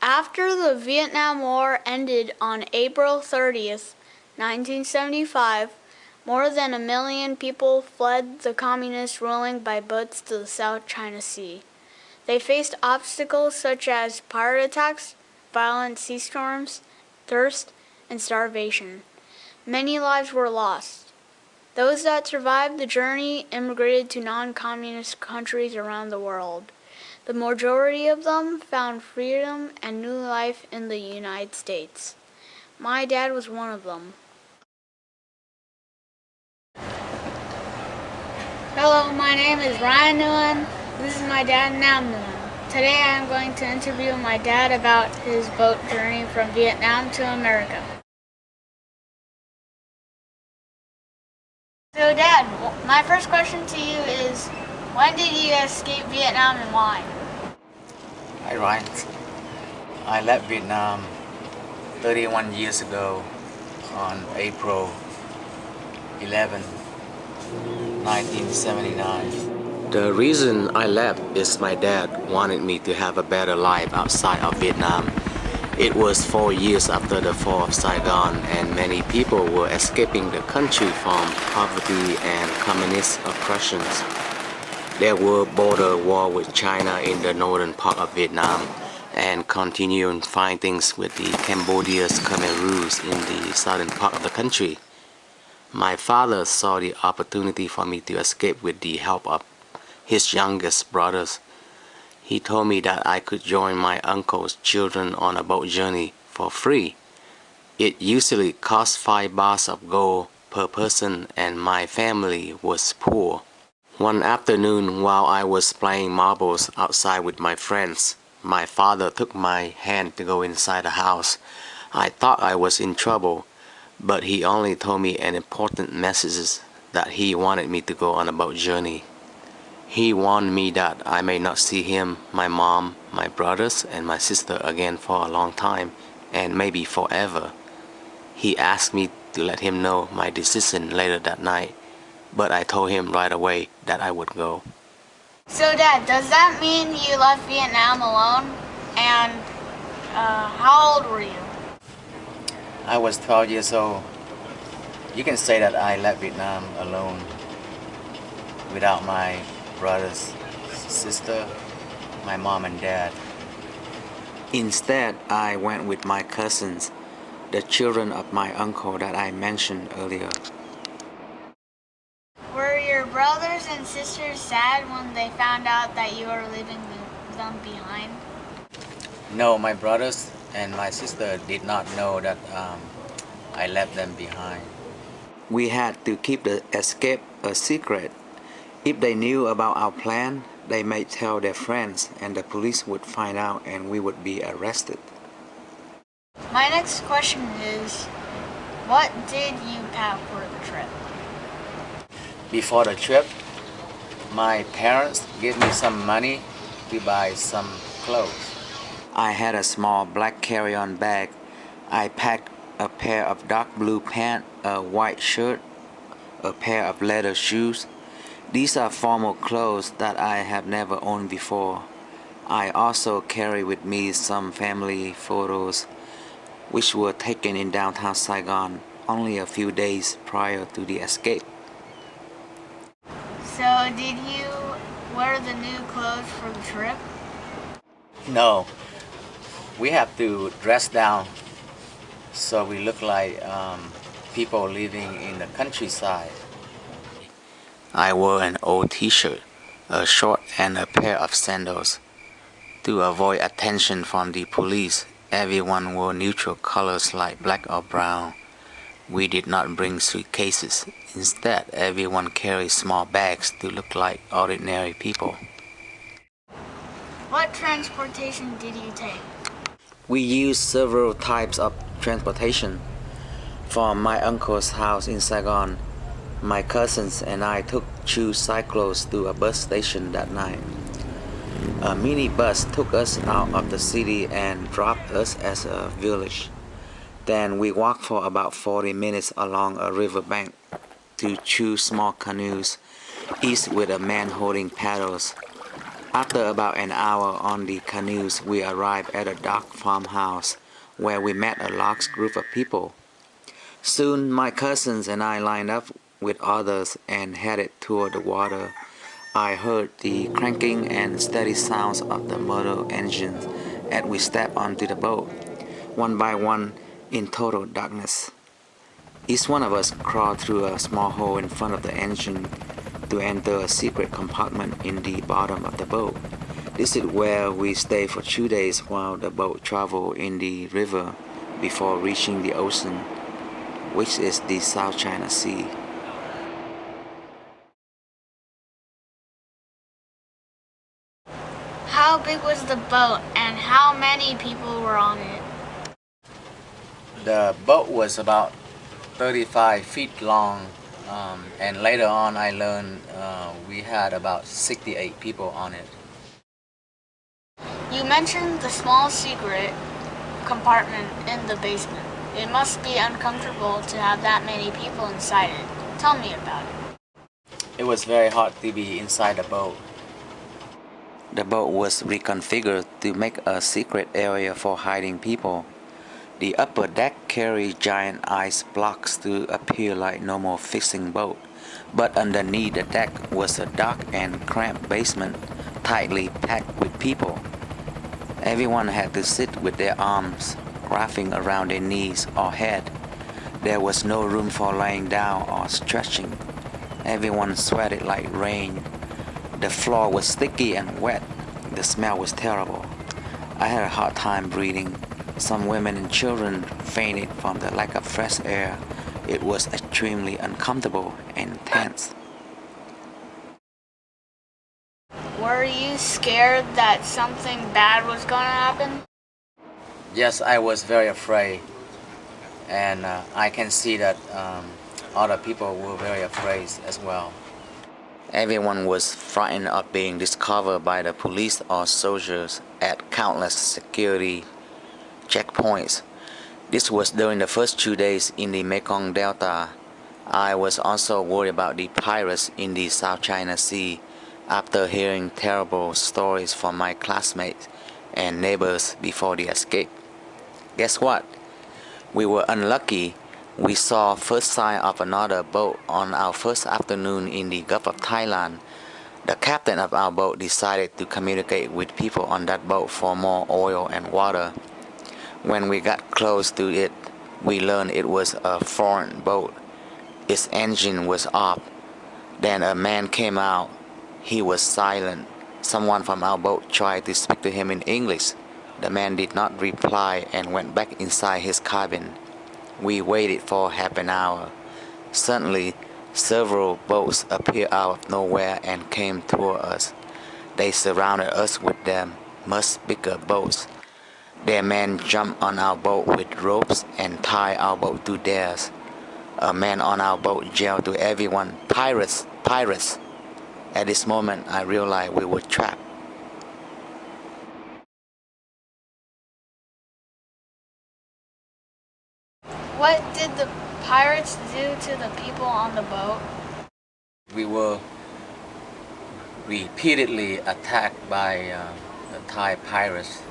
After the Vietnam War ended on April 30th, 1975, more than 1 million people fled the communist ruling by boats to the South China Sea. They faced obstacles such as pirate attacks, violent sea storms, thirst, and starvation. Many lives were lost. Those that survived the journey immigrated to non-communist countries around the world. The majority of them found freedom and new life in the United States. My dad was one of them. Hello, my name is Ryan Nguyen. This is my dad, Nam Nguyen. Today I am going to interview my dad about his boat journey from Vietnam to America. So Dad, my first question to you is, when did you escape Vietnam and why? Hi Ryan. I left Vietnam 31 years ago on April 11, 1979. The reason I left is my dad wanted me to have a better life outside of Vietnam. It was 4 years after the fall of Saigon, and many people were escaping the country from poverty and communist oppressions. There were border war with China in the northern part of Vietnam, and continuing fightings with the Cambodia's Khmer Rouge in the southern part of the country. My father saw the opportunity for me to escape with the help of his youngest brothers. He told me that I could join my uncle's children on a boat journey for free. It usually cost 5 bars of gold per person, and my family was poor. One afternoon, while I was playing marbles outside with my friends, my father took my hand to go inside the house. I thought I was in trouble, but he only told me an important message that he wanted me to go on a boat journey. He warned me that I may not see him, my mom, my brothers, and my sister again for a long time, and maybe forever. He asked me to let him know my decision later that night, but I told him right away that I would go. So Dad, does that mean you left Vietnam alone? And how old were you? I was 12 years old. You can say that I left Vietnam alone, without my brothers, sister, my mom and dad. Instead, I went with my cousins, the children of my uncle that I mentioned earlier. Were your brothers and sisters sad when they found out that you were leaving them behind? No, my brothers and my sister did not know that I left them behind. We had to keep the escape a secret. If they knew about our plan, they might tell their friends, and the police would find out and we would be arrested. My next question is, what did you pack for the trip? Before the trip, my parents gave me some money to buy some clothes. I had a small black carry-on bag. I packed a pair of dark blue pants, a white shirt, a pair of leather shoes. These are formal clothes that I have never owned before. I also carry with me some family photos which were taken in downtown Saigon only a few days prior to the escape. So did you wear the new clothes for the trip? No, we have to dress down so we look like people living in the countryside. I wore an old t-shirt, a short and a pair of sandals. To avoid attention from the police, everyone wore neutral colors like black or brown. We did not bring suitcases. Instead, everyone carried small bags to look like ordinary people. What transportation did you take? We used several types of transportation. From my uncle's house in Saigon, my cousins and I took two cyclos to a bus station that night. A minibus took us out of the city and dropped us at a village. Then we walked for about 40 minutes along a riverbank to two small canoes, each with a man holding paddles. After about an hour on the canoes, we arrived at a dark farmhouse where we met a large group of people. Soon, my cousins and I lined up with others and headed toward the water. I heard the cranking and steady sounds of the motor engines as we stepped onto the boat, one by one in total darkness. Each one of us crawled through a small hole in front of the engine to enter a secret compartment in the bottom of the boat. This is where we stayed for 2 days while the boat traveled in the river before reaching the ocean, which is the South China Sea. How big was the boat and how many people were on it? The boat was about 35 feet long, and later on I learned we had about 68 people on it. You mentioned the small secret compartment in the basement. It must be uncomfortable to have that many people inside it. Tell me about it. It was very hard to be inside the boat. The boat was reconfigured to make a secret area for hiding people. The upper deck carried giant ice blocks to appear like normal fishing boat, but underneath the deck was a dark and cramped basement tightly packed with people. Everyone had to sit with their arms wrapping around their knees or head. There was no room for laying down or stretching. Everyone sweated like rain. The floor was sticky and wet. The smell was terrible. I had a hard time breathing. Some women and children fainted from the lack of fresh air. It was extremely uncomfortable and tense. Were you scared that something bad was going to happen? Yes, I was very afraid, and I can see that other people were very afraid as well. Everyone was frightened of being discovered by the police or soldiers at countless security checkpoints. This was during the first 2 days in the Mekong Delta. I was also worried about the pirates in the South China Sea after hearing terrible stories from my classmates and neighbors before the escape. Guess what? We were unlucky. We saw first sign of another boat on our first afternoon in the Gulf of Thailand. The captain of our boat decided to communicate with people on that boat for more oil and water. When we got close to it, we learned it was a foreign boat. Its engine was off. Then a man came out. He was silent. Someone from our boat tried to speak to him in English. The man did not reply and went back inside his cabin. We waited for half an hour. Suddenly, several boats appeared out of nowhere and came toward us. They surrounded us with their much bigger boats. Their men jumped on our boat with ropes and tied our boat to theirs. A man on our boat yelled to everyone, "Pirates! Pirates!" At this moment, I realized we were trapped. What did the pirates do to the people on the boat? We were repeatedly attacked by the Thai pirates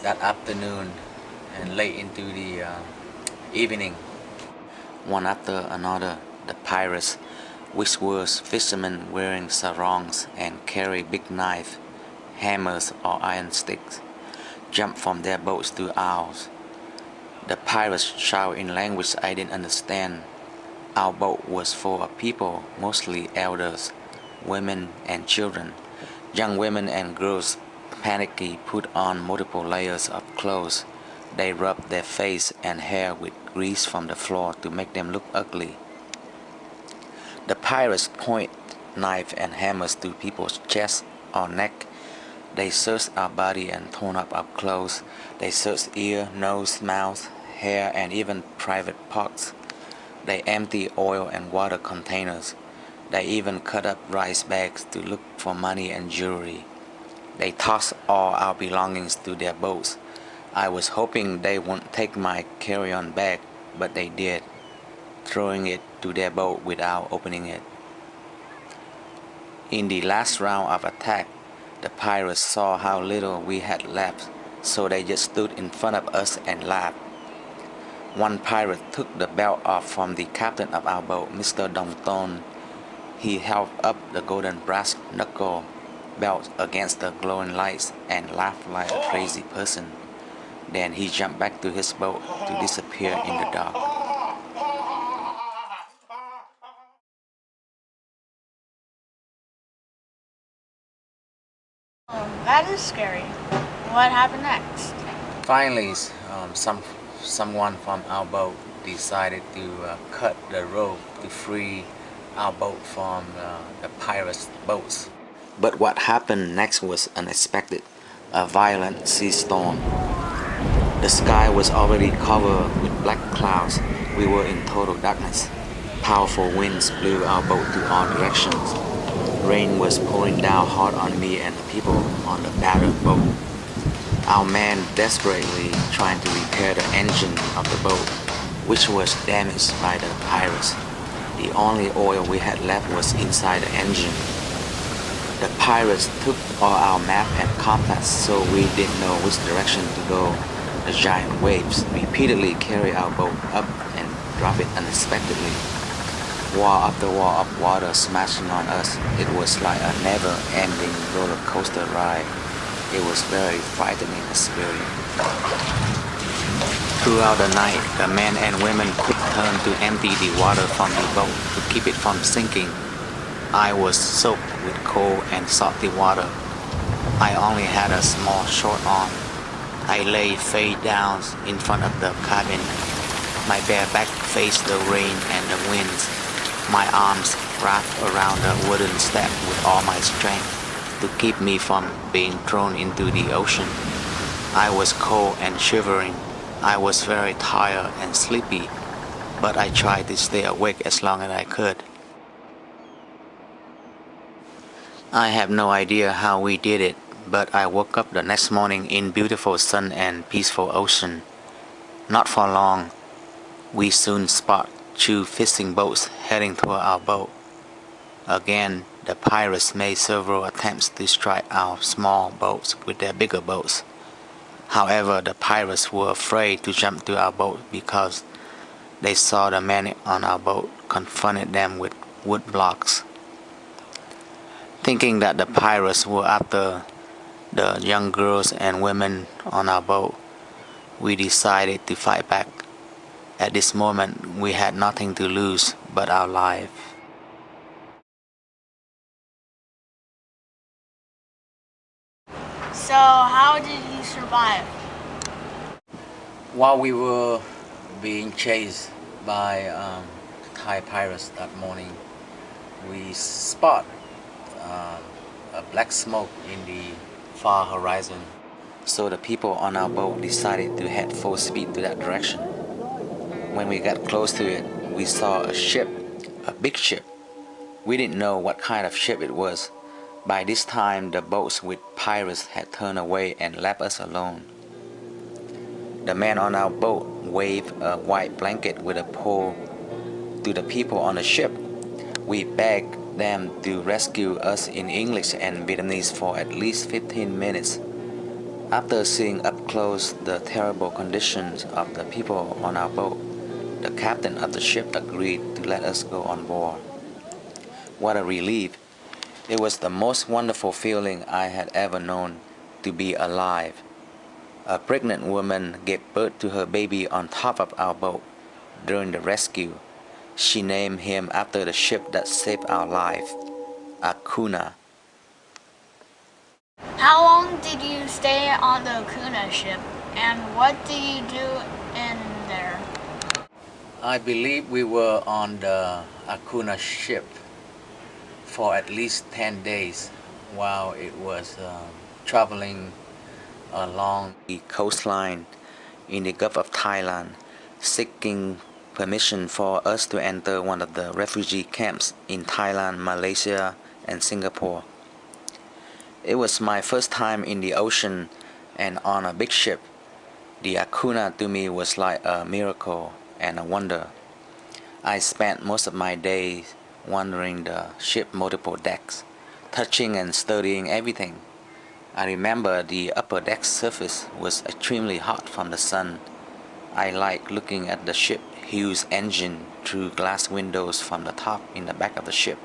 that afternoon and late into the evening. One after another, the pirates, which were fishermen wearing sarongs and carried big knives, hammers or iron sticks, jumped from their boats to ours. The pirates shouted in language I didn't understand. Our boat was full of people, mostly elders, women and children. Young women and girls panicky put on multiple layers of clothes. They rubbed their face and hair with grease from the floor to make them look ugly. The pirates point knives and hammers to people's chests or neck. They searched our body and torn up our clothes. They searched ear, nose, mouth, hair, and even private parts. They emptied oil and water containers. They even cut up rice bags to look for money and jewelry. They tossed all our belongings to their boats. I was hoping they wouldn't take my carry-on bag, but they did, throwing it to their boat without opening it. In the last round of attack, the pirates saw how little we had left, so they just stood in front of us and laughed. One pirate took the belt off from the captain of our boat, Mr. Dongton. He held up the golden brass knuckle belt against the glowing lights and laughed like a crazy person. Then he jumped back to his boat to disappear in the dark. That is scary. What happened next? Finally, someone from our boat decided to cut the rope to free our boat from the pirates' boats. But what happened next was unexpected. A violent sea storm. The sky was already covered with black clouds. We were in total darkness. Powerful winds blew our boat to all directions. Rain was pouring down hard on me and the people on the battered boat. Our men desperately trying to repair the engine of the boat, which was damaged by the pirates. The only oil we had left was inside the engine. The pirates took all our map and compass, so we didn't know which direction to go. The giant waves repeatedly carried our boat up and dropped it unexpectedly. Wall after wall of water smashing on us. It was like a never-ending roller coaster ride. It was very frightening experience. Throughout the night, the men and women took turns to empty the water from the boat to keep it from sinking. I was soaked with cold and salty water. I only had a small short arm. I lay face down in front of the cabin. My bare back faced the rain and the winds. My arms wrapped around the wooden step with all my strength to keep me from being thrown into the ocean. I was cold and shivering. I was very tired and sleepy, but I tried to stay awake as long as I could. I have no idea how we did it, but I woke up the next morning in beautiful sun and peaceful ocean. Not for long, we soon spot two fishing boats heading toward our boat. Again, the pirates made several attempts to strike our small boats with their bigger boats. However, the pirates were afraid to jump to our boat because they saw the men on our boat confronted them with wood blocks. Thinking that the pirates were after the young girls and women on our boat, we decided to fight back. At this moment, we had nothing to lose but our life. So, how did you survive? While we were being chased by Thai pirates that morning, we spot a black smoke in the far horizon. So the people on our boat decided to head full speed to that direction. When we got close to it, we saw a ship, a big ship. We didn't know what kind of ship it was. By this time, the boats with pirates had turned away and left us alone. The man on our boat waved a white blanket with a pole to the people on the ship. We begged them to rescue us in English and Vietnamese for at least 15 minutes. After seeing up close the terrible conditions of the people on our boat, the captain of the ship agreed to let us go on board. What a relief! It was the most wonderful feeling I had ever known, to be alive. A pregnant woman gave birth to her baby on top of our boat during the rescue. She named him after the ship that saved our life, Akuna. How long did you stay on the Akuna ship, and what did you do in there? I believe we were on the Akuna ship for at least 10 days while it was traveling along The coastline in the Gulf of Thailand, seeking permission for us to enter one of the refugee camps in Thailand, Malaysia, and Singapore. It was my first time in the ocean and on a big ship. The Akuna to me was like a miracle and a wonder. I spent most of my days wandering the ship multiple decks, touching and studying everything. I remember the upper deck surface was extremely hot from the sun. I like looking at the ship huge engine through glass windows from the top in the back of the ship.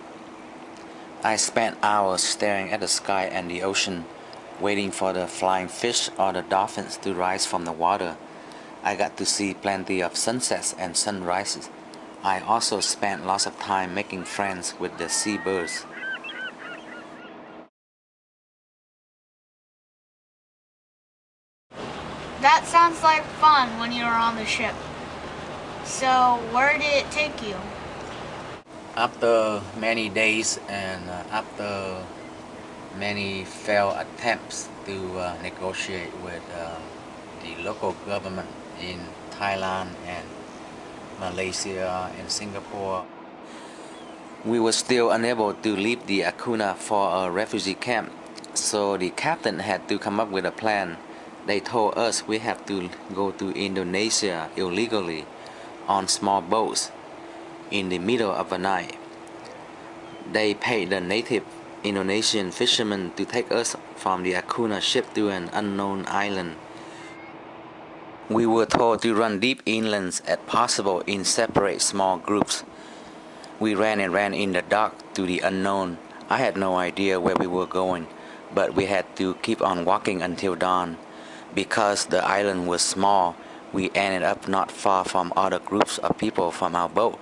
I spent hours staring at the sky and the ocean, waiting for the flying fish or the dolphins to rise from the water. I got to see plenty of sunsets and sunrises. I also spent lots of time making friends with the seabirds. That sounds like fun when you were on the ship. So, where did it take you? After many days and after many failed attempts to negotiate with the local government in Thailand and Malaysia and Singapore, we were still unable to leave the Acuna for a refugee camp, so the captain had to come up with a plan. They told us we have to go to Indonesia illegally on small boats in the middle of the night. They paid the native Indonesian fishermen to take us from the Acuna ship to an unknown island. We were told to run deep inland as possible in separate small groups. We ran and ran in the dark to the unknown. I had no idea where we were going, but we had to keep on walking until dawn. Because the island was small, we ended up not far from other groups of people from our boat.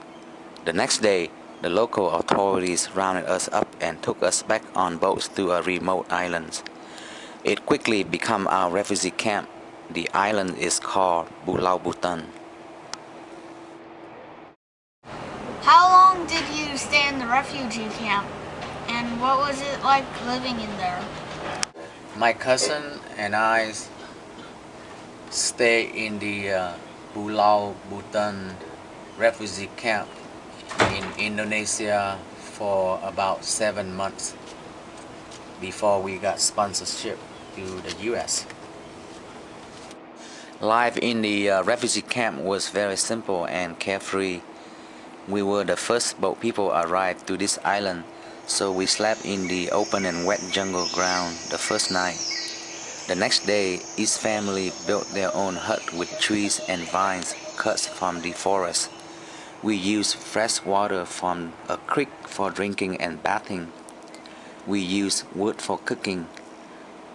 The next day, the local authorities rounded us up and took us back on boats to a remote island. It quickly became our refugee camp. The island is called Pulau Buton. How long did you stay in the refugee camp? And what was it like living in there? My cousin and I stayed in the Pulau Buton refugee camp in Indonesia for about 7 months before we got sponsorship to the US. Life in the refugee camp was very simple and carefree. We were the first boat people arrived to this island, so we slept in the open and wet jungle ground the first night. The next day, each family built their own hut with trees and vines cut from the forest. We used fresh water from a creek for drinking and bathing. We used wood for cooking.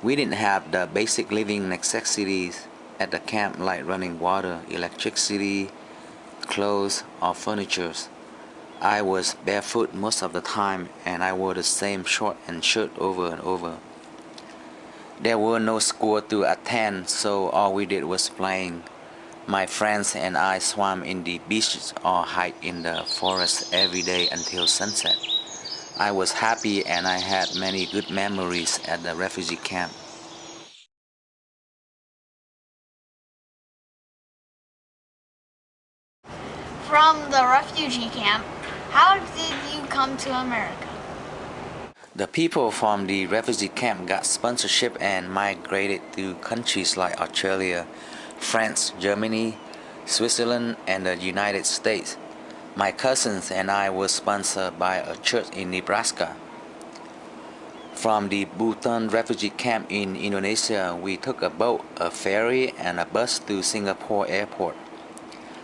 We didn't have the basic living necessities at the camp like running water, electricity, clothes, or furniture. I was barefoot most of the time and I wore the same short and shirt over and over. There were no schools to attend, so all we did was playing. My friends and I swam in the beaches or hiked in the forest every day until sunset. I was happy and I had many good memories at the refugee camp. From the refugee camp, how did you come to America? The people from the refugee camp got sponsorship and migrated to countries like Australia, France, Germany, Switzerland, and the United States. My cousins and I were sponsored by a church in Nebraska. From the Buton refugee camp in Indonesia, we took a boat, a ferry, and a bus to Singapore airport.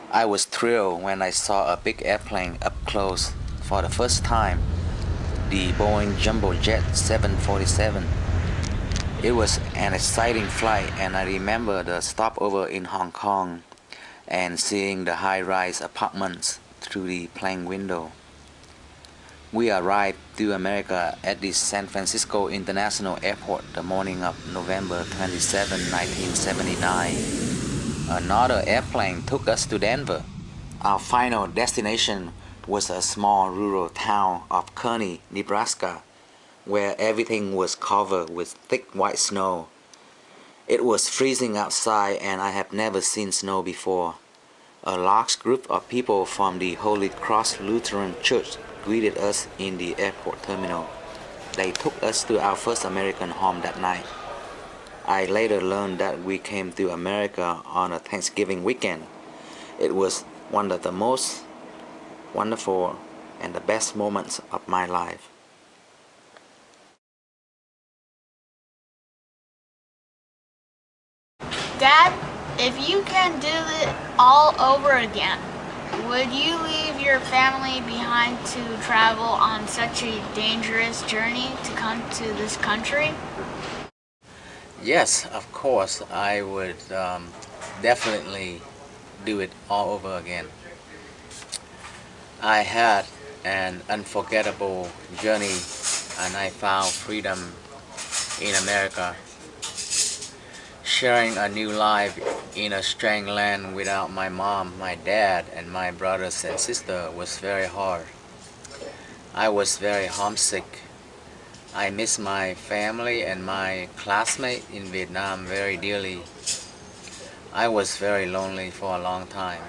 I was thrilled when I saw a big airplane up close for the first time, the Boeing Jumbo Jet 747. It was an exciting flight, and I remember the stopover in Hong Kong and seeing the high-rise apartments through the plane window. We arrived to America at the San Francisco International Airport the morning of November 27, 1979. Another airplane took us to Denver. Our final destination was a small rural town of Kearney, Nebraska, where everything was covered with thick white snow. It was freezing outside and I have never seen snow before. A large group of people from the Holy Cross Lutheran Church greeted us in the airport terminal. They took us to our first American home that night. I later learned that we came to America on a Thanksgiving weekend. It was one of the most wonderful and the best moments of my life. Dad, if you can do it all over again, would you leave your family behind to travel on such a dangerous journey to come to this country? Yes, of course, I would definitely do it all over again. I had an unforgettable journey and I found freedom in America. Sharing a new life in a strange land without my mom, my dad, and my brothers and sister was very hard. I was very homesick. I miss my family and my classmates in Vietnam very dearly. I was very lonely for a long time.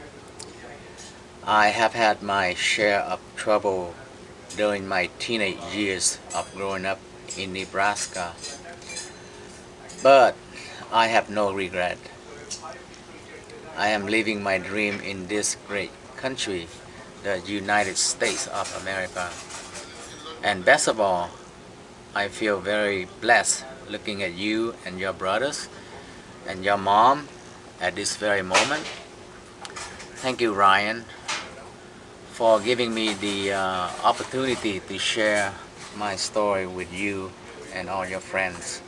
I have had my share of trouble during my teenage years of growing up in Nebraska, but I have no regret. I am living my dream in this great country, the United States of America. And best of all, I feel very blessed looking at you and your brothers and your mom at this very moment. Thank you, Ryan, for giving me the opportunity to share my story with you and all your friends.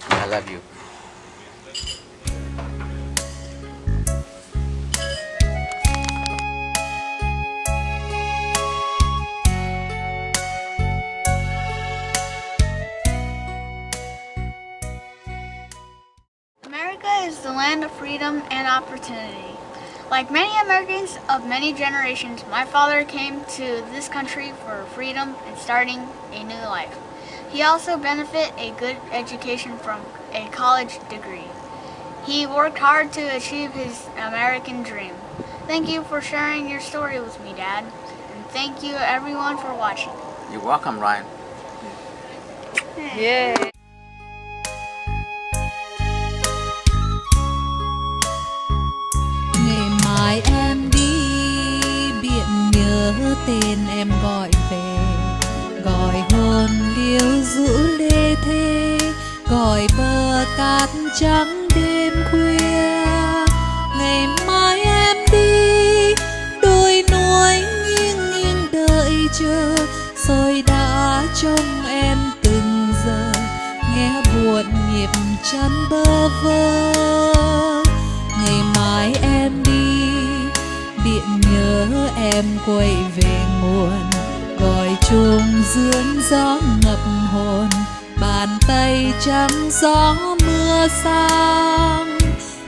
I love you. America is the land of freedom and opportunity. Like many Americans of many generations, my father came to this country for freedom and starting a new life. He also benefited a good education from a college degree. He worked hard to achieve his American dream. Thank you for sharing your story with me, Dad. And thank you everyone for watching. You're welcome, Ryan. Yeah. Ngày mai em đi biển nhớ tên em gọi về, gọi hồn liêu rũ lê thê, gọi bờ cát trắng đêm khuya. Ngày mai em đi đôi núi nghiêng nghiêng đợi chờ, rồi đã trông em từng giờ, nghe buồn nhịp chân bơ vơ. Ngày mai em đi biển nhớ em quay về nguồn, gọi chuông dưỡng gió ngập hồn, bàn tay trắng gió mưa sang.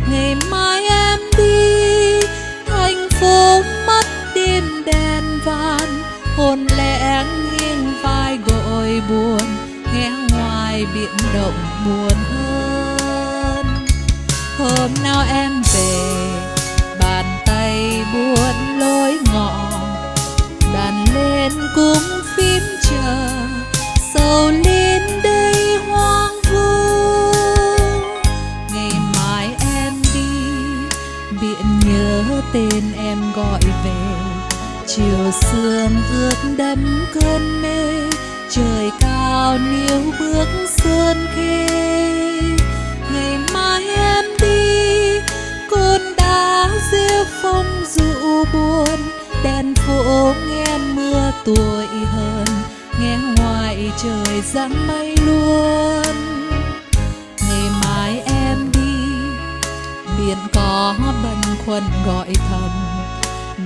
Ngày mai em đi thành phố mất đêm đèn vàng, hồn lẽ nghiêng vai gọi buồn, nghe ngoài biển động buồn hơn. Hôm nào em về bàn tay buồn lối ngõ, đàn lên cũng phím chờ, sầu lên đây hoang vu. Ngày mai em đi biển nhớ tên em gọi về, chiều sương ướt đẫm cơn mê, trời cao níu bước sơn khê. Ngày mai em đi cồn đá rêu phong dụ buồn, đèn phố nghe mưa tuổi hơn, nghe ngoài trời giăng mây luôn. Ngày mai em đi biển có bần khuâng gọi thầm,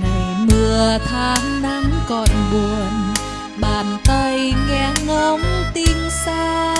ngày mưa tháng nắng còn buồn, bàn tay nghe ngóng tình xa.